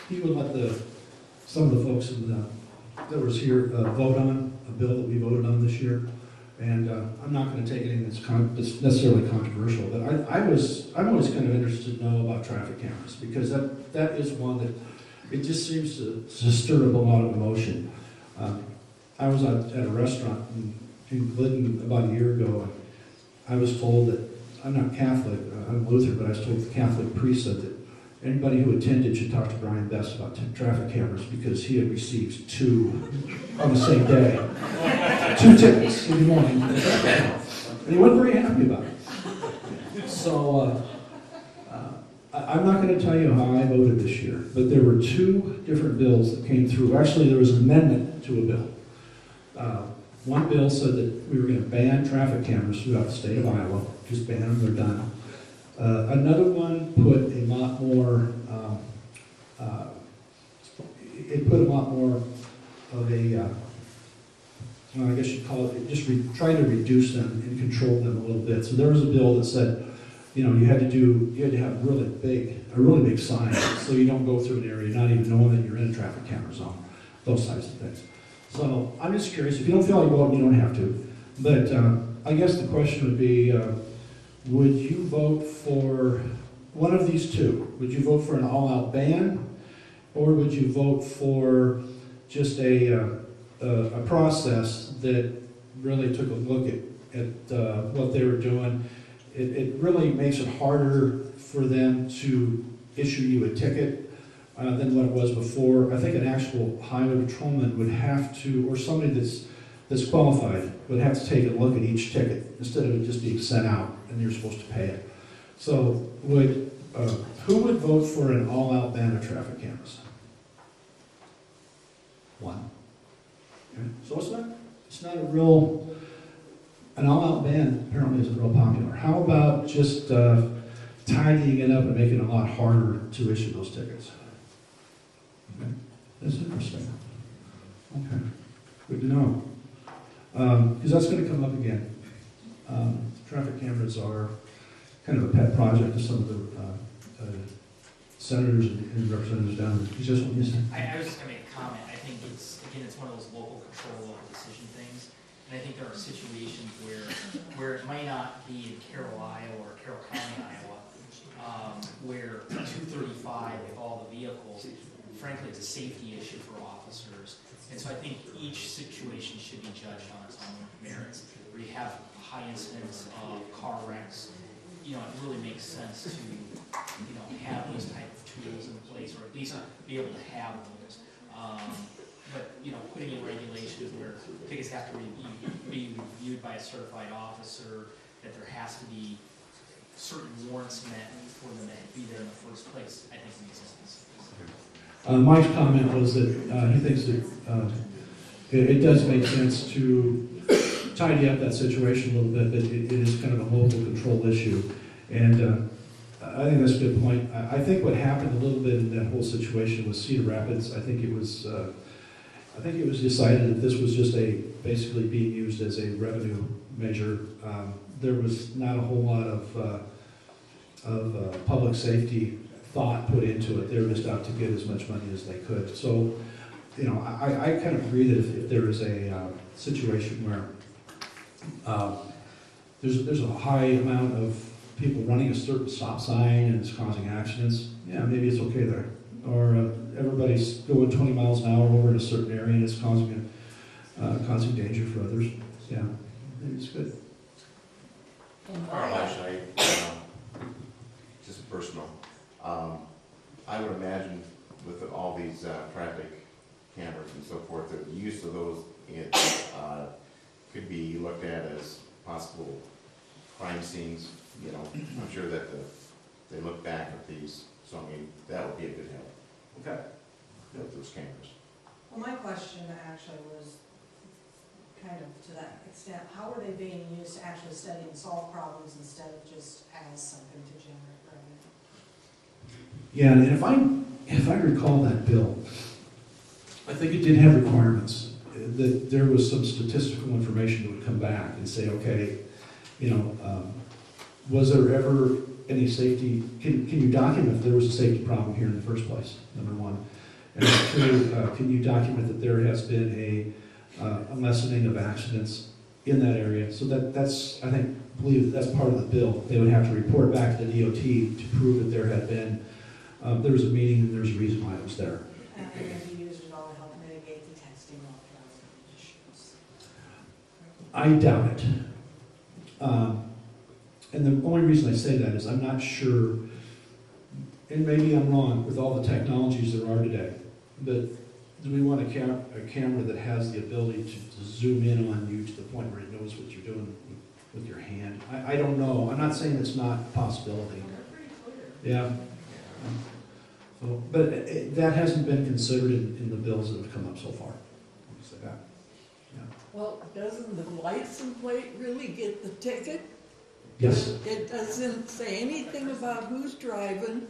He would let some of the folks that was here vote on a bill that we voted on this year. And I'm not going to take anything that's necessarily controversial, but I'm always kind of interested to know about traffic cameras, because that is one that it just seems to stir up a lot of emotion. I was at a restaurant in Glidden about a year ago, and I was told that, I'm not Catholic, I'm Lutheran, but I was told the Catholic priest said that anybody who attended should talk to Brian Best about traffic cameras, because he had received 2 on the same day. 2 tickets in the morning. And he wasn't very happy about it. So, I'm not going to tell you how I voted this year, but there were 2 different bills that came through. Actually, there was an amendment to a bill. One bill said that we were going to ban traffic cameras throughout the state of Iowa. Just ban them, they're done. Another one put a lot more, of a, I guess you'd call it, just trying to reduce them and control them a little bit. So there was a bill that said you had to have a really big sign, so you don't go through an area not even knowing that you're in a traffic camera zone, those types of things. So I'm just curious, if you don't feel like voting, you don't have to, but I guess the question would be, would you vote for one of these two? Would you vote for an all-out ban, or would you vote for just a process that really took a look at what they were doing? It really makes it harder for them to issue you a ticket than what it was before. I think an actual highway patrolman would have to, or somebody that's qualified, would have to take a look at each ticket instead of it just being sent out and you're supposed to pay it. So who would vote for an all-out ban of traffic cameras? One. Okay. So it's not a real, an all-out ban apparently isn't real popular. How about just tidying it up and making it a lot harder to issue those tickets? Okay. That's interesting. Okay. Good to know. Because that's going to come up again. Traffic cameras are kind of a pet project of some of the senators and representatives down there. Just what you said. I was just gonna make a comment. I think it's one of those local control, local decision things. And I think there are situations where it might not be in Carroll, Iowa, or Carroll County, Iowa, where 235 with all the vehicles, frankly, it's a safety issue for officers. And so I think each situation should be judged on its own merits. Where you have a high incidence of car wrecks, it really makes sense to, have those type of tools in place, or at least be able to have those. But, putting in regulations where tickets have to be reviewed by a certified officer, that there has to be certain warrants met for them to be there in the first place, I think makes sense. Mike's comment was that he thinks that it does make sense to tidy up that situation a little bit, but it is kind of a local control issue. And I think that's a good point. I think what happened a little bit in that whole situation was Cedar Rapids. I think it was decided that this was just basically being used as a revenue measure. There was not a whole lot of public safety thought put into it. They were just out to get as much money as they could. So, I kind of agree that if there is a situation where there's a high amount of people running a certain stop sign and it's causing accidents, yeah, maybe it's okay there. Or everybody's going 20 miles an hour over in a certain area and it's causing danger for others. Yeah, maybe it's good. Carl, just personal. I would imagine with all these traffic cameras and so forth, that the use of those could be looked at as possible crime scenes. I'm sure that they look back at these, so I mean, that would be a good help. Okay. With those cameras. Well, my question actually was kind of to that extent, how are they being used to actually study and solve problems instead of just as something to generate revenue? Yeah, and if I recall that bill, I think it did have requirements that there was some statistical information that would come back and say, okay, was there ever any safety? Can you document if there was a safety problem here in the first place? Number one, and two, can you document that there has been a lessening of accidents in that area? So that's I believe that's part of the bill. They would have to report back to the DOT to prove that there had been there was a meeting and there's a reason why it was there. And they're going to be used at all to help mitigate the texting issues. I doubt it. And the only reason I say that is I'm not sure, and maybe I'm wrong with all the technologies there are today, but do we want a camera that has the ability to zoom in on you to the point where it knows what you're doing with your hand? I don't know. I'm not saying it's not a possibility. They're pretty clear. Yeah. So, but that hasn't been considered in the bills that have come up so far. I'll say that. Yeah. Well, doesn't the license plate really get the ticket? Yes. It doesn't say anything about who's driving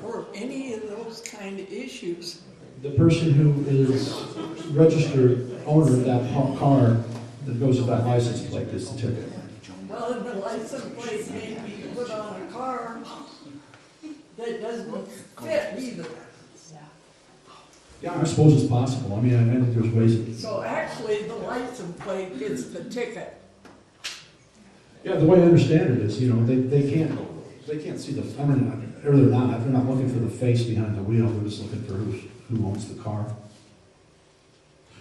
or any of those kind of issues. The person who is registered owner of that car that goes with that license plate gets the ticket. Well, the license plate may be put on a car it doesn't fit either. Yeah, I suppose it's possible. I mean, I think there's ways. So actually, the license plate gets the ticket. Yeah, the way I understand it is, you know, they can't see the, I mean, or they're not looking for the face behind the wheel, they're just looking for who owns the car.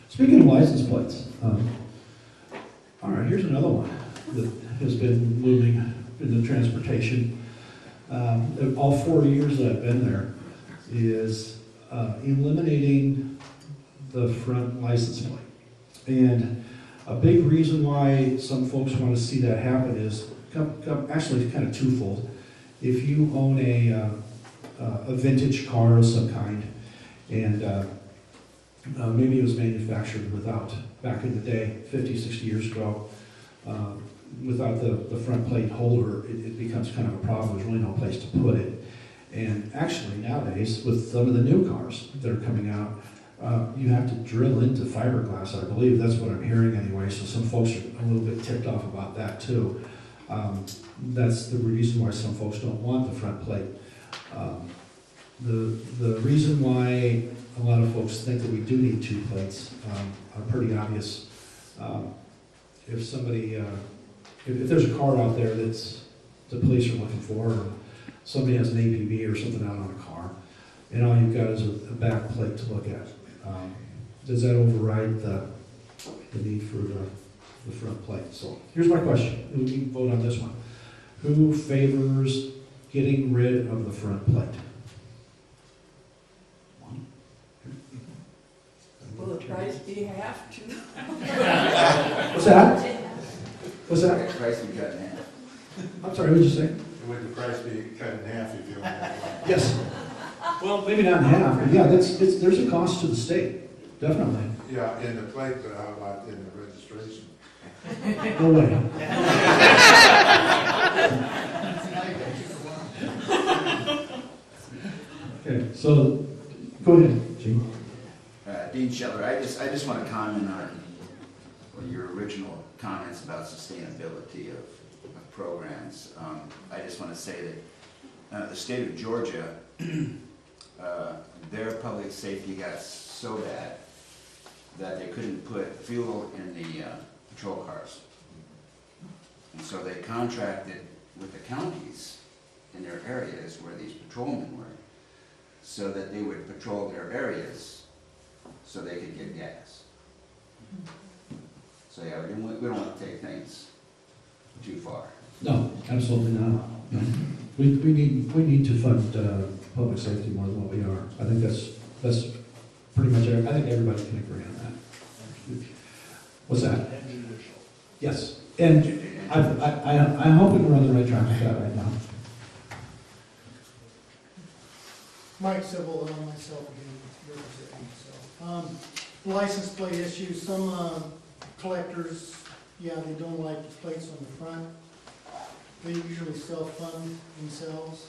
Speaking of license plates, all right, here's another one that has been looming in the transportation. All 4 years that I've been there is eliminating the front license plate. And a big reason why some folks want to see that happen is actually kind of twofold. If you own a vintage car of some kind, and maybe it was manufactured without, back in the day, 50, 60 years ago, without the front plate holder, it becomes kind of a problem. There's really no place to put it. And actually nowadays, with some of the new cars that are coming out, you have to drill into fiberglass, I believe. That's what I'm hearing anyway, so some folks are a little bit ticked off about that too. That's the reason why some folks don't want the front plate. The reason why a lot of folks think that we do need 2 plates are pretty obvious. If somebody, if there's a car out there that's the police are looking for, or somebody has an APB or something out on a car, and all you've got is a back plate to look at, does that override the need for the front plate? So here's my question. We can vote on this one. Who favors getting rid of the front plate? One. Will the price be half too? What's that? What's that? Price we cut in half. I'm sorry, what did you say? Would the price be cut in half if you own that one? Yes. Well, maybe not in half, but yeah, there's a cost to the state, definitely. Yeah, in the plate, but how about in the registration? No way. Okay, so, go ahead, Gene. Dean Scheller, I just want to comment on your original comments about sustainability of programs. I just want to say that the state of Georgia, their public safety got so bad that they couldn't put fuel in the patrol cars. And so they contracted with the counties in their areas where these patrolmen were, so that they would patrol their areas so they could get gas. So yeah, we don't want to take things too far. No, absolutely not. No. We need to fund public safety more than what we are. I think that's pretty much, I think everybody can agree on that. What's that? Yes, and I'm hoping we're on the right track with that right now. Mike Civil, myself again, representing myself. License plate issues, some collectors, yeah, they don't like the plates on the front. They usually self-fund themselves,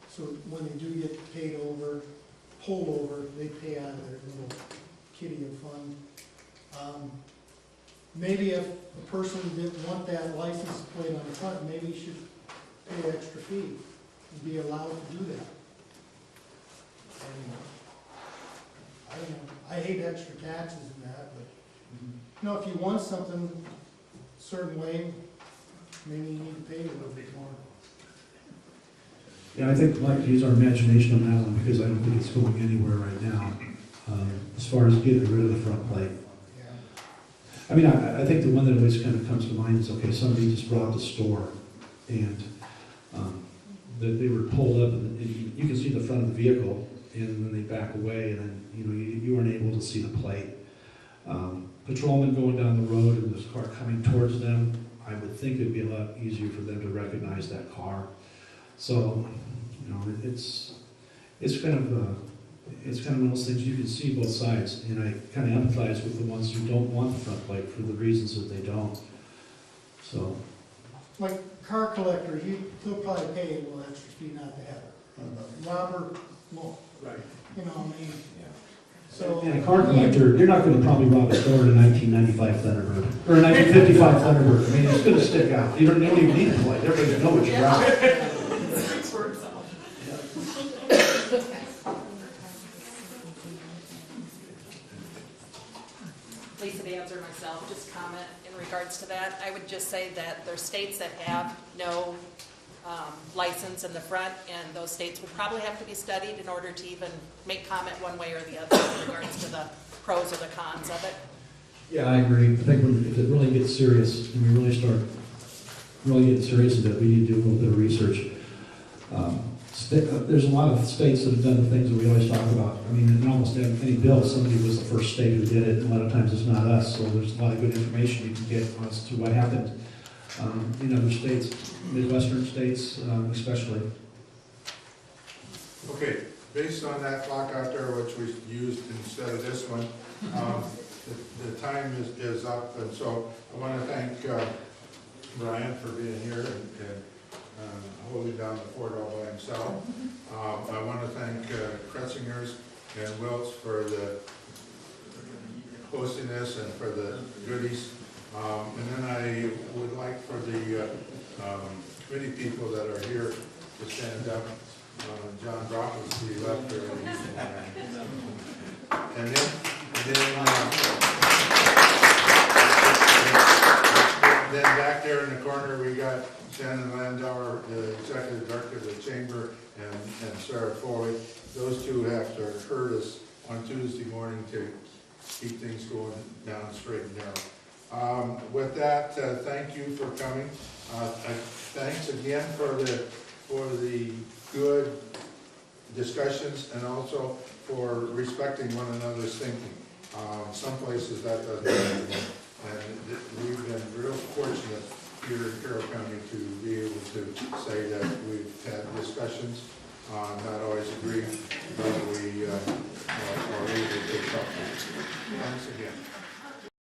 so when they do get paid over, pulled over, they pay out of their little kitty of fund. Maybe if a person didn't want that license plate on the front, maybe he should pay an extra fee and be allowed to do that. And, I don't know, I hate extra taxes and that, but, you know, if you want something a certain way, maybe you need to pay a little bit more. Yeah, I think we'll have to use our imagination on that one, because I don't think it's going anywhere right now, as far as getting rid of the front plate. I mean, I think the one that always kind of comes to mind is, okay, somebody just robbed a store, and that they were pulled up, and you can see the front of the vehicle, and then they back away, and then, you know, you weren't able to see the plate. Patrolmen going down the road, and this car coming towards them, I would think it'd be a lot easier for them to recognize that car. So, you know, it's kind of one of those things, you can see both sides, and I kind of empathize with the ones who don't want the front plate for the reasons that they don't. So, Like car collector, he'll probably pay a little extra fee not to have it. Robber won't. right. You know what I mean? So. And a car collector, you're not going to probably rob a store in a 1995 Thunderbird, or a 1955 Thunderbird. I mean, it's going to stick out. You don't even need a plate. Everybody knows what you're robbing. just comment in regards to that. I would just say that there's states that have no license in the front, and those states would probably have to be studied in order to even make comment one way or the other in regards to the pros or the cons of it. Yeah, I agree. I think if it really gets serious and we really start getting serious with it, we need to do a little bit of research. There's a lot of states that have done the things that we always talk about. I mean, in almost any bill, somebody was the first state who did it, and a lot of times it's not us, so there's a lot of good information you can get as to what happened in other states, Midwestern states especially. Okay, based on that clock out there, which we used instead of this one, the time is up, and so I want to thank Brian for being here and holding down the fort all by himself. I want to thank Kretzingers and Wiltz for the hosting this and for the goodies. And then I would like for the committee people that are here to stand up. John Brock is to the left there. And then back there in the corner, we got Shannon Landauer, the executive director of the chamber, and Sarah Foley. Those two have to herd us on Tuesday morning to keep things going down straight and narrow. With that, thank you for coming. Thanks again for the good discussions and also for respecting one another's thinking. Some places that doesn't happen, and we've been real fortunate here in Carroll County to be able to say that we've had discussions, not always agree, but we are able to talk. Thanks again.